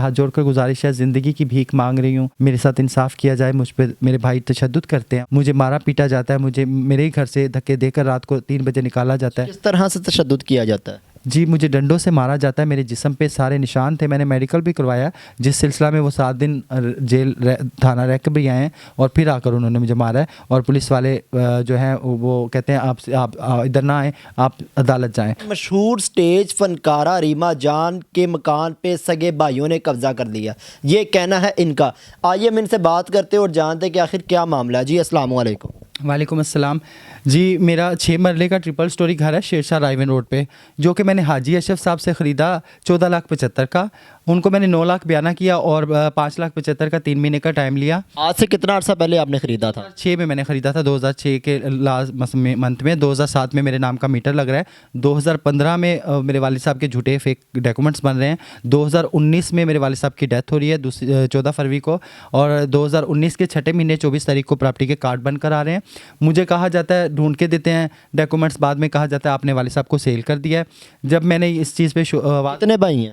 ہاتھ جوڑ کر گزارش ہے، زندگی کی بھیک مانگ رہی ہوں، میرے ساتھ انصاف کیا جائے، مجھ پہ میرے بھائی تشدد کرتے ہیں، مجھے مارا پیٹا جاتا ہے، مجھے میرے ہی گھر سے دھکے دے کر رات کو 3 بجے نکالا جاتا ہے۔ کس طرح سے تشدد کیا جاتا ہے؟ جی مجھے ڈنڈوں سے مارا جاتا ہے، میرے جسم پہ سارے نشان تھے، میں نے میڈیکل بھی کروایا، جس سلسلہ میں وہ 7 دن جیل تھانہ ریک بھی آئے ہیں، اور پھر آ کر انہوں نے مجھے مارا ہے۔ اور پولیس والے جو ہیں وہ کہتے ہیں آپ ادھر نہ آئیں، آپ عدالت جائیں۔ مشہور سٹیج فنکارہ ریما جان کے مکان پہ سگے بھائیوں نے قبضہ کر لیا، یہ کہنا ہے ان کا۔ آئیے ہم ان سے بات کرتے اور جانتے ہیں کہ آخر کیا معاملہ ہے۔ جی السلام علیکم۔ وعلیکم السلام جی، میرا 6 مرلے کا ٹرپل سٹوری گھر ہے شیر شاہ رائے ون روڈ پہ، جو کہ میں نے حاجی اشرف صاحب سے خریدا 14,75,000 کا، ان کو میں نے 9 لاکھ بیانہ کیا اور 5,75,000 کا 3 مہینے کا ٹائم لیا۔ آج سے کتنا عرصہ پہلے آپ نے خریدا تھا؟ 6 میں نے خریدا تھا، 2006 کے لاسٹ منتھ میں، 2007 میں میرے نام کا میٹر لگ رہا ہے، 2015 میں میرے والد صاحب کے جھوٹے فیک ڈاکومنٹس بن رہے ہیں، 2019 میں میرے والد صاحب کی ڈیتھ ہو رہی ہے 14 فروری کو، اور 2019 کے 6 مہینے 24 تاریخ کو پراپرٹی کے کارڈ بن کر آ رہے ہیں۔ مجھے کہا جاتا ہے ڈھونڈ کے دیتے ہیں ڈاکومنٹس، بعد میں کہا جاتا ہے آپ نے والد صاحب کو سیل کر دیا ہے۔ جب میں نے اس چیز پہ کتنے بھائی ہیں؟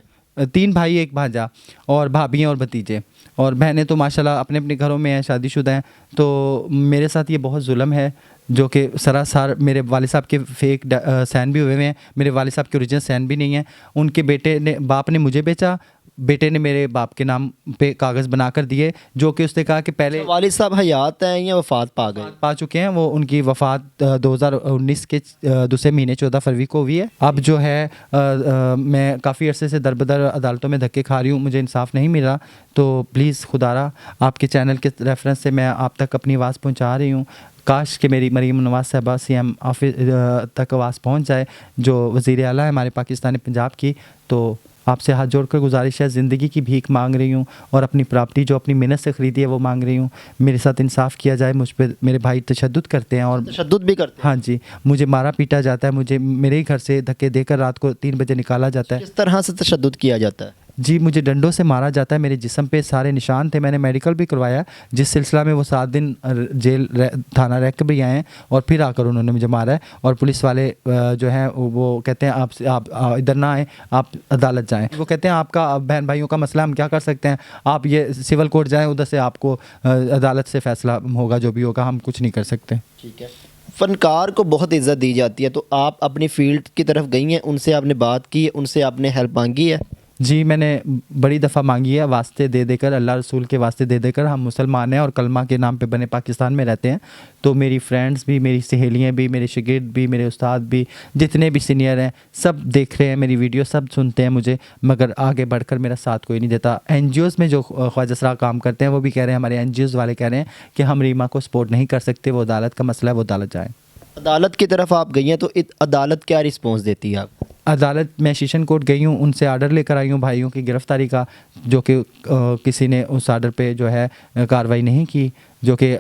3 بھائی 1 بھانجا، اور بھابیاں اور بھتیجے، اور بہنیں تو ماشاءاللہ اپنے اپنے گھروں میں ہیں، شادی شدہ ہیں۔ تو میرے ساتھ یہ بہت ظلم ہے، جو کہ سراسر میرے والد صاحب کے فیک سین بھی ہوئے ہیں، میرے والد صاحب کے اوریجنل سین بھی نہیں ہیں۔ ان کے باپ نے مجھے بیچا، بیٹے نے میرے باپ کے نام پہ کاغذ بنا کر دیے، جو کہ اس نے کہا کہ پہلے والد صاحب حیات ہیں یا وفات پا چکے ہیں، وہ ان کی وفات 2019 کے 2 مہینے 14 فروری کو ہوئی ہے۔ اب جو ہے میں کافی عرصے سے دربدر عدالتوں میں دھکے کھا رہی ہوں، مجھے انصاف نہیں ملا، تو پلیز خدا را آپ کے چینل کے ریفرنس سے میں آپ تک اپنی آواز پہنچا رہی ہوں۔ کاش کہ میری مریم نواز صاحبہ CM آفس تک آواز پہنچ جائے، جو وزیر اعلیٰ ہے ہمارے پاکستان پنجاب کی۔ تو آپ سے ہاتھ جوڑ کر گزارش ہے، زندگی کی بھیک مانگ رہی ہوں، اور اپنی پراپرٹی جو اپنی محنت سے خریدی ہے وہ مانگ رہی ہوں، میرے ساتھ انصاف کیا جائے، مجھ پہ میرے بھائی تشدد کرتے ہیں، اور تشدد بھی کرتے ہیں؟ ہاں جی، مجھے مارا پیٹا جاتا ہے، مجھے میرے ہی گھر سے دھکے دے کر رات کو 3 بجے نکالا جاتا ہے۔ کس طرح سے تشدد کیا جاتا ہے؟ جی مجھے ڈنڈوں سے مارا جاتا ہے، میرے جسم پہ سارے نشان تھے، میں نے میڈیکل بھی کروایا، جس سلسلہ میں وہ 7 دن جیل تھانہ ریک بھی آئے ہیں، اور پھر آ کر انہوں نے مجھے مارا ہے۔ اور پولیس والے جو ہیں وہ کہتے ہیں آپ ادھر نہ آئیں، آپ عدالت جائیں۔ وہ کہتے ہیں آپ کا بہن بھائیوں کا مسئلہ ہم کیا کر سکتے ہیں، آپ یہ سول کورٹ جائیں، ادھر سے آپ کو عدالت سے فیصلہ ہوگا، جو بھی ہوگا ہم کچھ نہیں کر سکتے۔ ٹھیک ہے، فنکار کو بہت عزت دی جاتی ہے، تو آپ اپنی فیلڈ کی طرف گئی ہیں، ان سے آپ نے بات کی، ان سے آپ نے ہیلپ مانگی ہے؟ جی میں نے بڑی دفعہ مانگی ہے، واسطے دے دے کر، اللہ رسول کے واسطے دے دے کر، ہم مسلمان ہیں اور کلمہ کے نام پہ بنے پاکستان میں رہتے ہیں، تو میری فرینڈز بھی، میری سہیلیاں بھی، میرے شاگرد بھی، میرے استاد بھی، جتنے بھی سینئر ہیں سب دیکھ رہے ہیں میری ویڈیو، سب سنتے ہیں مجھے، مگر آگے بڑھ کر میرا ساتھ کوئی نہیں دیتا۔ NGOs میں جو خواجہ سرا کام کرتے ہیں وہ بھی کہہ رہے ہیں، ہمارے NGOs والے کہہ رہے ہیں کہ ہم ریما کو سپورٹ نہیں کر سکتے، وہ عدالت کا مسئلہ ہے، وہ عدالت جائیں۔ عدالت کی طرف آپ گئی ہیں تو عدالت کیا رسپانس دیتی ہے آپ؟ عدالت میں شیشن کورٹ گئی ہوں، ان سے آرڈر لے کر آئی ہوں بھائیوں کی گرفتاری کا، جو کہ کسی نے اس آرڈر پہ جو ہے کارروائی نہیں کی، جو کہ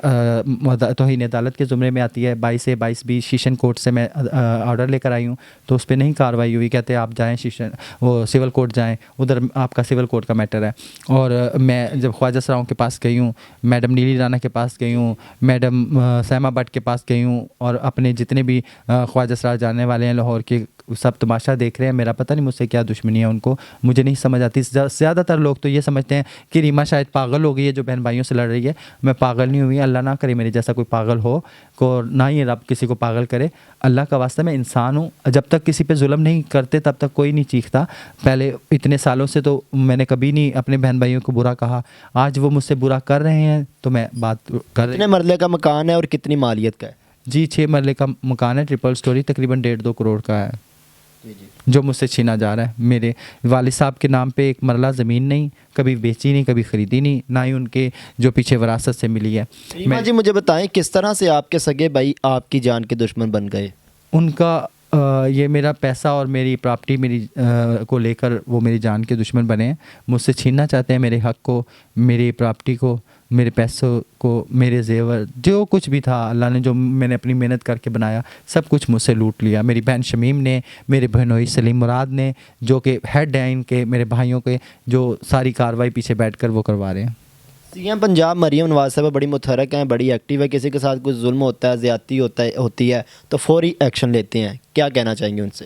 توہین عدالت کے زمرے میں آتی ہے۔ 22/22 شیشن کورٹ سے میں آرڈر لے کر آئی ہوں، تو اس پہ نہیں کارروائی ہوئی، کہتے ہیں آپ جائیں سول کورٹ جائیں، ادھر آپ کا سول کورٹ کا میٹر ہے۔ اور میں جب خواجہ سراؤں کے پاس گئی ہوں، میڈم نیلی رانا کے پاس گئی ہوں، میڈم سیما بٹ کے پاس گئی ہوں، اور اپنے جتنے بھی خواجہ سرا جاننے والے ہیں لاہور کے، سب تماشا دیکھ رہے ہیں، میرا پتہ نہیں مجھ سے کیا دشمنی ہے ان کو، مجھے نہیں سمجھ آتی۔ زیادہ تر لوگ تو یہ سمجھتے ہیں کہ ریما شاید پاگل ہو گئی ہے جو بہن بھائیوں سے لڑ رہی ہے، میں پاگل نہیں ہوئی، اللہ نہ کرے میرے جیسا کوئی پاگل ہو، نہ ہی رب کسی کو پاگل کرے، اللہ کا واسطہ میں انسان ہوں، جب تک کسی پہ ظلم نہیں کرتے تب تک کوئی نہیں چیختا۔ پہلے اتنے سالوں سے تو میں نے کبھی نہیں اپنے بہن بھائیوں کو برا کہا، آج وہ مجھ سے برا کر رہے ہیں تو میں بات کر کتنے مرلے کا مکان ہے اور کتنی مالیت کا ہے؟ جی 6 مرلے کا مکان ہے، ٹرپل سٹوری، تقریباً 1.5-2 کروڑ کا ہے، جو مجھ سے چھینا جا رہا ہے۔ میرے والد صاحب کے نام پہ 1 مرلہ زمین نہیں، کبھی بیچی نہیں، کبھی خریدی نہیں، نہ ہی ان کے جو پیچھے وراثت سے ملی ہے۔ ریما جی مجھے بتائیں کس طرح سے آپ کے سگے بھائی آپ کی جان کے دشمن بن گئے؟ ان کا یہ میرا پیسہ اور میری پراپرٹی میری کو لے کر وہ میری جان کے دشمن بنے ہیں، مجھ سے چھیننا چاہتے ہیں میرے حق کو، میری پراپرٹی کو، میرے پیسوں کو، میرے زیور، جو کچھ بھی تھا اللہ نے، جو میں نے اپنی محنت کر کے بنایا، سب کچھ مجھ سے لوٹ لیا۔ میری بہن شمیم نے، میرے بہنوئی سلیم مراد نے، جو کہ ہیڈ ہیں ان کے میرے بھائیوں کے، جو ساری کارروائی پیچھے بیٹھ کر وہ کروا رہے ہیں۔ CM پنجاب مریم نواز صاحبہ بڑی متحرک ہیں، بڑی ایکٹیو ہے، کسی کے ساتھ کوئی ظلم ہوتا ہے، زیادتی ہوتی ہے تو فوری ایکشن لیتے ہیں، کیا کہنا چاہیں گے ان سے؟